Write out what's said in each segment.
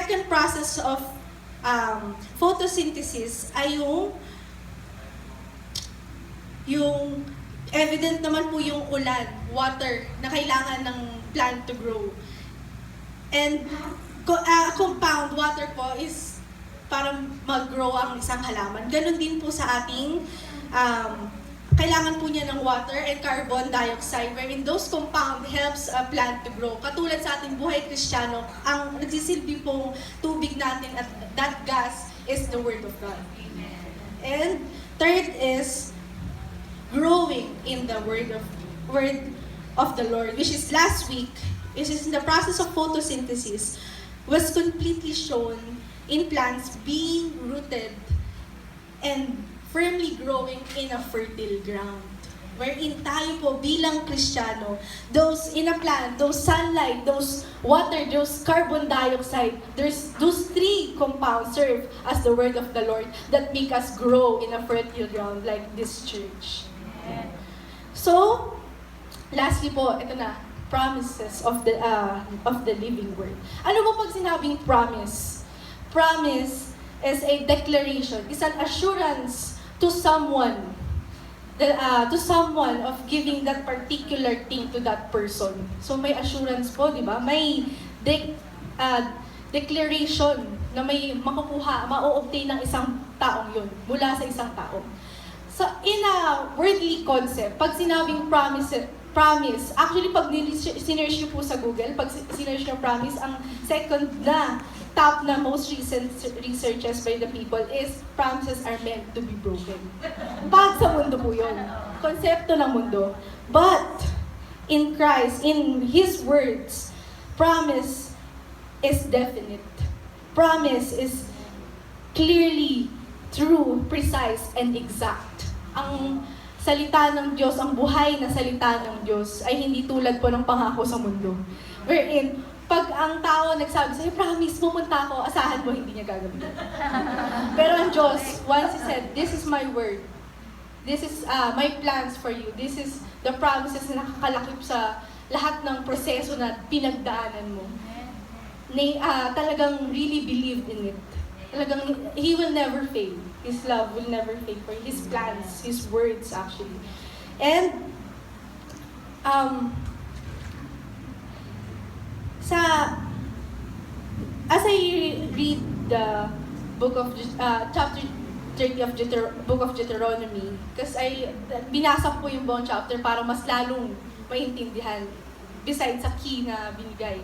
second process of photosynthesis ay yung evident naman po yung ulan, water, na kailangan ng plant to grow. And compound water po is para mag-grow ang isang halaman. Ganon din po sa ating kailangan po niya ng water and carbon dioxide, wherein those compound helps a plant to grow. Katulad sa ating buhay Kristiyano, ang nagsisilbi pong tubig natin at that gas is the Word of God. And third is growing in the word of the Lord, which is last week, which is in the process of photosynthesis, was completely shown in plants being rooted and firmly growing in a fertile ground. Wherein tayo po bilang Kristiyano, those in a plant, those sunlight, those water, those carbon dioxide, those three compounds serve as the word of the Lord that make us grow in a fertile ground like this church. So, lastly po, ito na, promises of the living word. Ano ba pag sinabing promise? Promise is a declaration, is an assurance to someone of giving that particular thing to that person. So may assurance po, di ba? May declaration na may makukuha, ma-obtain ng isang taong yun, mula sa isang tao. So in a worldly concept, pag sinabing promise, actually pag sinerge nyo po sa Google, pag sinerge nyo promise, ang second na top na most recent researches by the people is promises are meant to be broken. Pag sa mundo po yun. Konsepto ng mundo. But, in Christ, in His words, promise is definite. Promise is clearly true, precise, and exact. Ang salita ng Diyos, ang buhay na salita ng Diyos ay hindi tulad po ng pangako sa mundo. Wherein, pag ang tao nagsabi sa'yo, promise, pumunta ako, asahan mo, hindi niya gagawin. Pero ang Diyos, once He said, this is my word. This is my plans for you. This is the promises na nakakalakip sa lahat ng proseso na pinagdaanan mo. Talagang really believed in it. Talagang, He will never fail. His love will never fail for His plans, His words actually. And, as I read the book of chapter 30 of book of Deuteronomy, kasi binasa ko po yung buong chapter para mas lalong maintindihan besides sa key na binigay.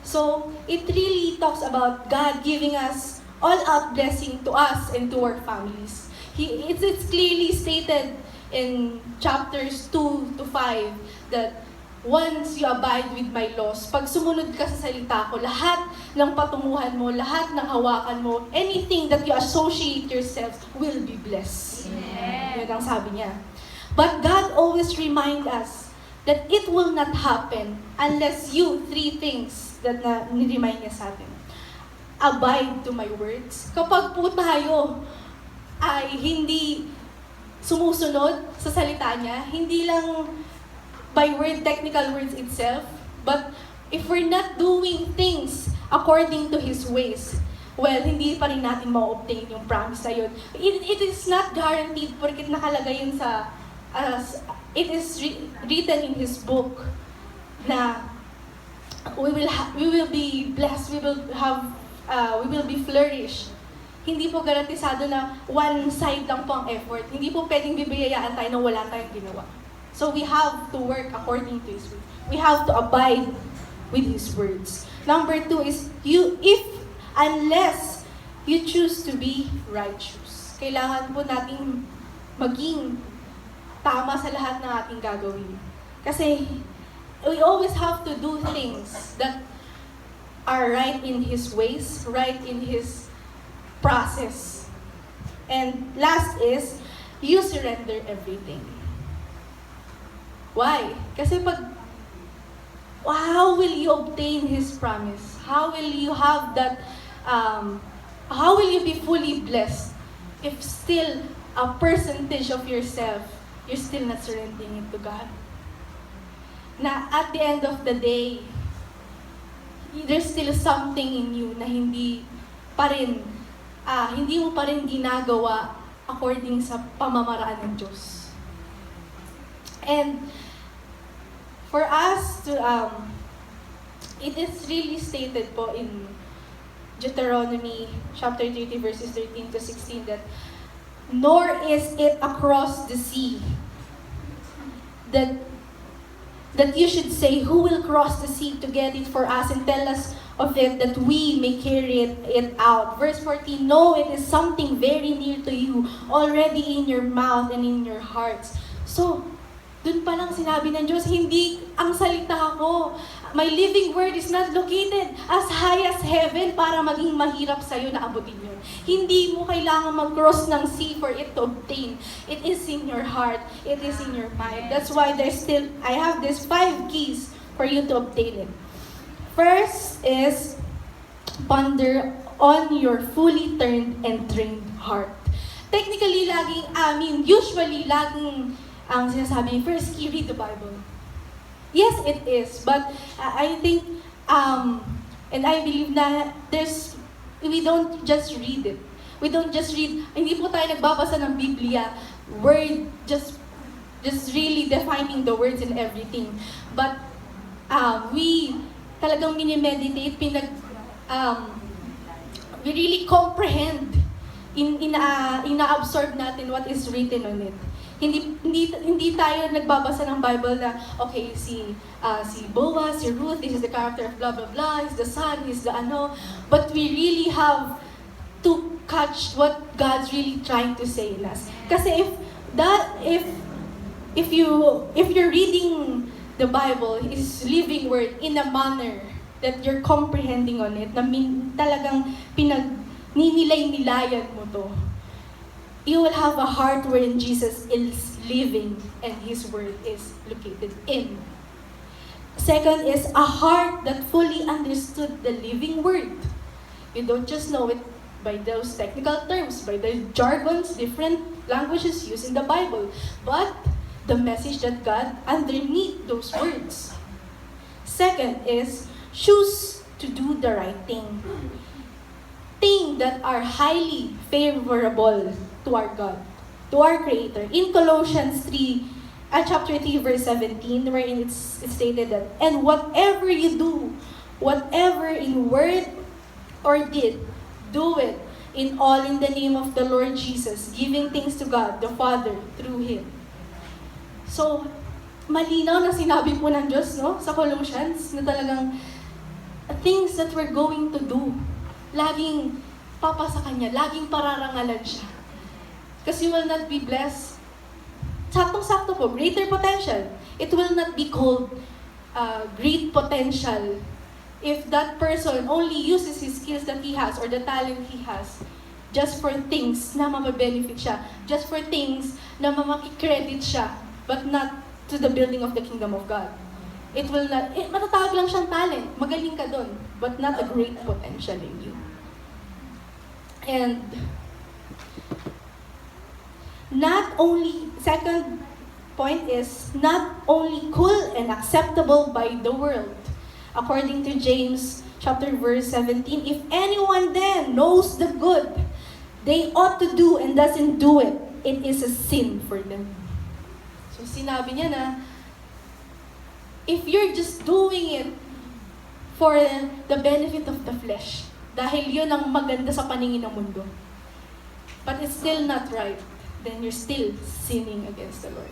So, it really talks about God giving us all-out blessing to us and to our families. It's clearly stated in chapters 2 to 5 that once you abide with my laws, pag sumunod ka sa salita ko, lahat ng patunguhan mo, lahat ng hawakan mo, anything that you associate yourself will be blessed. Yun ang sabi niya. But God always remind us that it will not happen unless three things that ni-remind niya sa atin. Abide to my words. Kapag po tayo ay hindi sumusunod sa salita niya, hindi lang by technical words itself, but if we're not doing things according to His ways, well, hindi pa rin natin ma-obtain yung promise na yun. It is not guaranteed porket nakalagay yun it is written in His book na we will be blessed, we will be flourished. Hindi po garantisado na one side lang po ang effort. Hindi po pwedeng bibiyayaan tayo na wala tayong ginawa. So we have to work according to His word. We have to abide with His words. Number 2 is, unless you choose to be righteous. Kailangan po nating maging tama sa lahat ng ating gagawin. Kasi we always have to do things that are right in His ways, right in His process. And last is, you surrender everything. Why? Kasi how will you obtain His promise? How will you have that, how will you be fully blessed if still a percentage of yourself, you're still not surrendering it to God? Na at the end of the day, there's still something in you na hindi mo pa rin ginagawa according sa pamamaraan ng Diyos. And for us to, it is really stated po in Deuteronomy chapter 30 verses 13 to 16 that, nor is it across the sea that you should say, who will cross the sea to get it for us and tell us of it that we may carry it out. Verse 14, no, it is something very near to you, already in your mouth and in your hearts. So, dun pa lang sinabi ng Diyos, hindi ang salita ko. My living word is not located as high as heaven para maging mahirap sa'yo na abutin yun. Hindi mo kailangan mag-cross ng sea for it to obtain. It is in your heart. It is in your mind. That's why I have these 5 keys for you to obtain it. First is, ponder on your fully turned and trained heart. Technically, usually, laging ang sinasabi, first key, read the Bible. Yes, it is. But I think, and I believe na we don't just read it. We don't just read, hindi po tayo nagbabasa ng Biblia, word, just really defining the words and everything. But we talagang minimeditate, we really comprehend, ina-absorb natin what is written on it. Hindi tayo nagbabasa ng Bible na, okay, si Boaz, si Ruth, this is the character of blah, blah, blah, he's the son, he's the ano. But we really have to catch what God's really trying to say in us. Kasi if you're reading the Bible, is living word in a manner that you're comprehending on it, na talagang ninilay-nilayan mo to, you will have a heart wherein Jesus is living and His word is located in. Second is a heart that fully understood the living word. You don't just know it by those technical terms, by the jargons, different languages used in the Bible, but the message that God underneath those words. Second is choose to do the right thing. Things that are highly favorable to our God, to our Creator. In Colossians chapter 3, verse 17, wherein it's stated that, and whatever you do, whatever in word or deed, do it in all in the name of the Lord Jesus, giving thanks to God, the Father, through Him. So, malinaw na sinabi po ng Diyos, no, sa Colossians, na talagang things that we're going to do, laging papasa Kanya, laging pararangalan siya. Because you will not be blessed. Saktong-sakto po, greater potential. It will not be called great potential if that person only uses his skills that he has or the talent he has just for things na mababenefit siya, just for things na mamakikredit siya, but not to the building of the kingdom of God. It will not, matatawag lang siyang talent, magaling ka dun, but not a great potential in you. And second point is, not only cool and acceptable by the world. According to James chapter verse 17, if anyone then knows the good they ought to do and doesn't do it, it is a sin for them. So sinabi niya na, if you're just doing it for the benefit of the flesh, dahil yun ang maganda sa paningin ng mundo, but it's still not right, then you're still sinning against the Lord.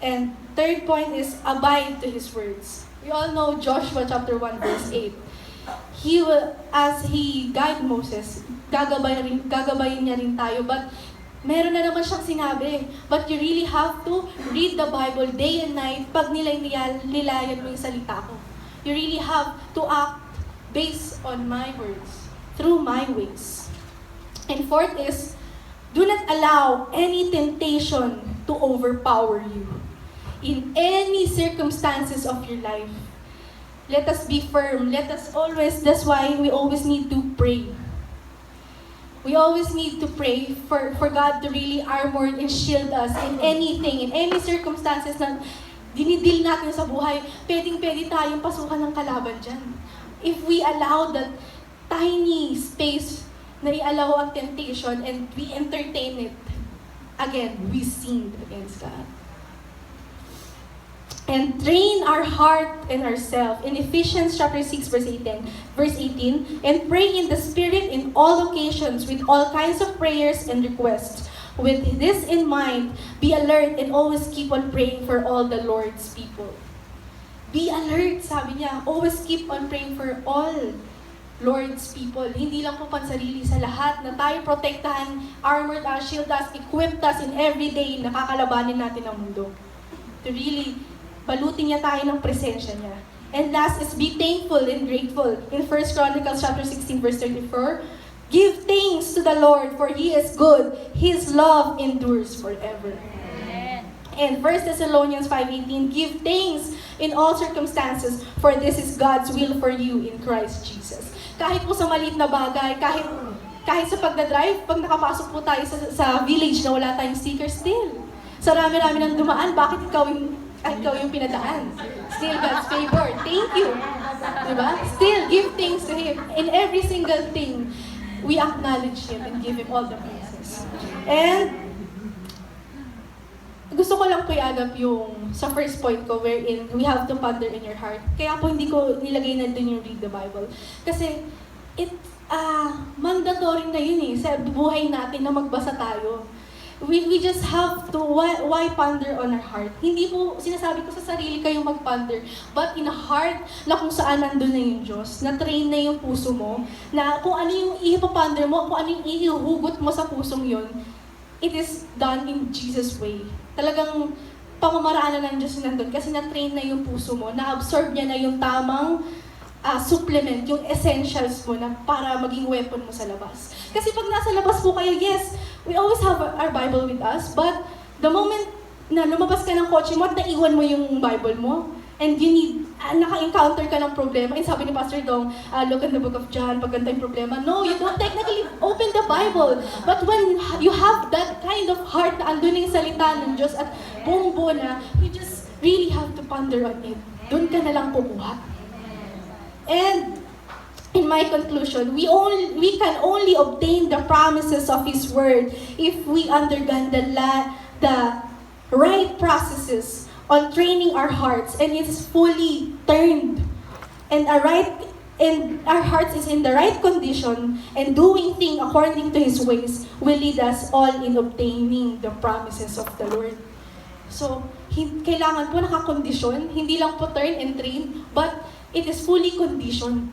And third point is, abide to His words. We all know Joshua chapter 1 verse 8. He will, as He guide Moses, gagabayin niya rin tayo, but meron na naman siyang sinabi, but you really have to read the Bible day and night pag nilayan mo yung salita ko. You really have to act based on my words, through my ways. And fourth is, do not allow any temptation to overpower you in any circumstances of your life. Let us be firm. That's why we always need to pray. We always need to pray for God to really armor and shield us in anything, in any circumstances dinidil natin sa buhay, pwedeng-pwede tayong pasukan ng kalaban dyan. If we allow that tiny space na i-allow ang temptation and we entertain it, again, we sinned against God. And train our heart and ourselves in Ephesians chapter 6 verse 18, and pray in the Spirit in all occasions with all kinds of prayers and requests. With this in mind, be alert and always keep on praying for all the Lord's people. Be alert, sabi niya. Always keep on praying for all Lord's people. Hindi lang po pansarili, sa lahat na tayo protektahan, armored us, shield us, equipped us in every day na kakalabanin natin ang mundo. To really balutin niya tayo ng presensya niya. And last is be thankful and grateful. In 1 Chronicles chapter 16 verse 34, give thanks to the Lord for He is good. His love endures forever. Amen. And 1 Thessalonians 5:18, give thanks in all circumstances, for this is God's will for you in Christ Jesus. Kahit po sa maliit na bagay, kahit sa pagdadrive, pag nakapasok po tayo sa village na wala tayong sticker, still. Sa rami-rami ng dumaan, bakit ikaw yung pinadaan? Still God's favor. Thank you. Diba? Still, give thanks to Him. In every single thing, we acknowledge Him and give Him all the praises. And gusto ko lang po i-add up yung sa first point ko wherein we have to ponder in your heart. Kaya po hindi ko nilagay na dun yung read the Bible. Kasi mandatory na yun sa buhay natin na magbasa tayo. We just have to, why ponder on our heart? Hindi po, sinasabi ko sa sarili kayong mag-ponder, but in a heart na kung saan nandun na yung Diyos, na train na yung puso mo, na kung ano yung ipaponder mo, kung ano yung ihuhugot mo sa pusong yun, it is done in Jesus' way. Talagang pamamaraan na ng Diyos nandun kasi na-train na yung puso mo, na-absorb niya na yung tamang supplement, yung essentials mo na para maging weapon mo sa labas. Kasi pag nasa labas po kayo, yes, we always have our Bible with us, but the moment na lumabas ka ng kotse mo at naiwan mo yung Bible mo, and you need, naka-encounter ka ng problema, and sabi ni Pastor Dong, look in the book of John, pag ganito yung problema. No, you don't technically open the Bible. But when you have that kind of heart na andun yung salita ng Diyos at buong-buo na, you just really have to ponder on it. Doon ka na lang kumuha. And in my conclusion, we can only obtain the promises of His Word if we undergo the right processes on training our hearts, and it's fully turned, and our hearts is in the right condition, and doing things according to His ways will lead us all in obtaining the promises of the Lord. So, kailangan po nakakondisyon, hindi lang po turn and train, but it is fully conditioned.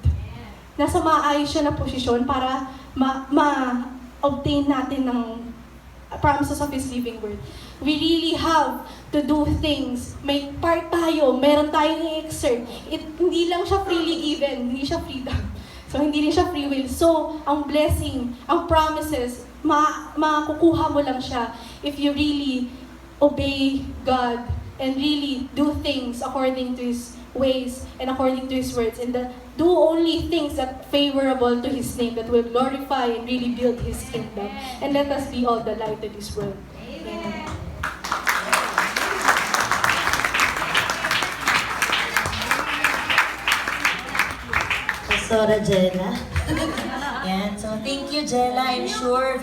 Nasa maayos siya na posisyon para ma-obtain natin ng promises of His living word. We really have to do things. May part tayo, meron tayong i-exert. Hindi lang siya freely given, hindi siya freedom. So, hindi rin siya free will. So, ang blessing, ang promises, makukuha mo lang siya if you really obey God and really do things according to His ways and according to His words, and do only things that favorable to His name, that will glorify and really build His kingdom. And let us be all the light of this world. Amen. Pastora Jella. Yan. So, thank you, Jella. I'm sure